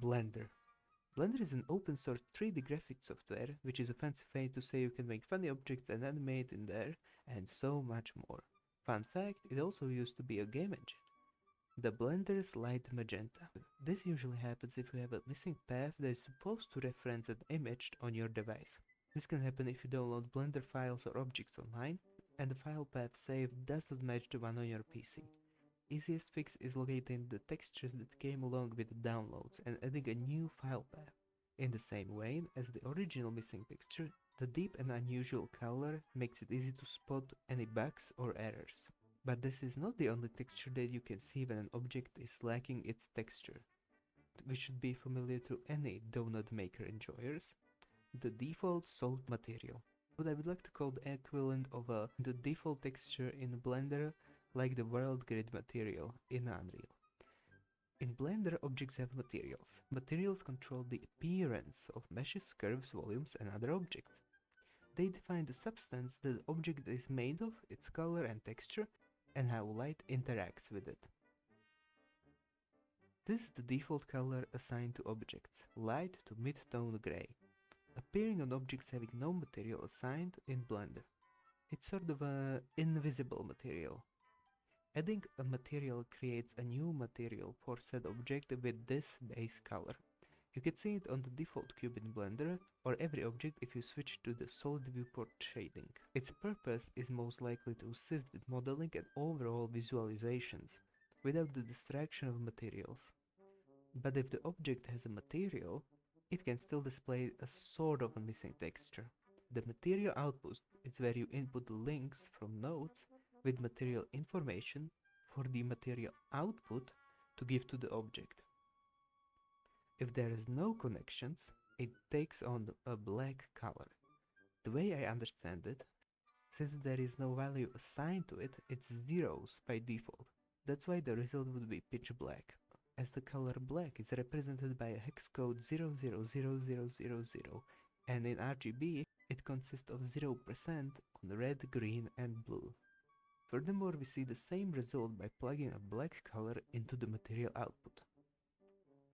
Blender. Blender is an open source 3D graphics software, which is a fancy way to say you can make funny objects and animate in there, and so much more. Fun fact, it also used to be a game engine. The Blender's light magenta. This usually happens if you have a missing path that is supposed to reference an image on your device. This can happen if you download Blender files or objects online, and the file path saved does not match the one on your PC. Easiest fix is locating the textures that came along with the downloads and adding a new file path. In the same way as the original missing texture, the deep and unusual color makes it easy to spot any bugs or errors. But this is not the only texture that you can see when an object is lacking its texture, which should be familiar to any donut maker enjoyers: the default solid material. What I would like to call the equivalent of the default texture in Blender, like the world grid material in Unreal. In Blender, objects have materials. Materials control the appearance of meshes, curves, volumes, and other objects. They define the substance that the object is made of, its color and texture, and how light interacts with it. This is the default color assigned to objects, light to mid-tone gray, appearing on objects having no material assigned in Blender. It's sort of an invisible material. Adding a material creates a new material for said object with this base color. You can see it on the default cube in Blender, or every object if you switch to the solid viewport shading. Its purpose is most likely to assist with modeling and overall visualizations, without the distraction of materials. But if the object has a material, it can still display a sort of a missing texture. The material output is where you input the links from nodes with material information for the material output to give to the object. If there is no connections, it takes on a black color. The way I understand it, since there is no value assigned to it, it's zeros by default. That's why the result would be pitch black, as the color black is represented by a hex code 000000, and in RGB it consists of 0% on red, green and blue. Furthermore, we see the same result by plugging a black color into the material output.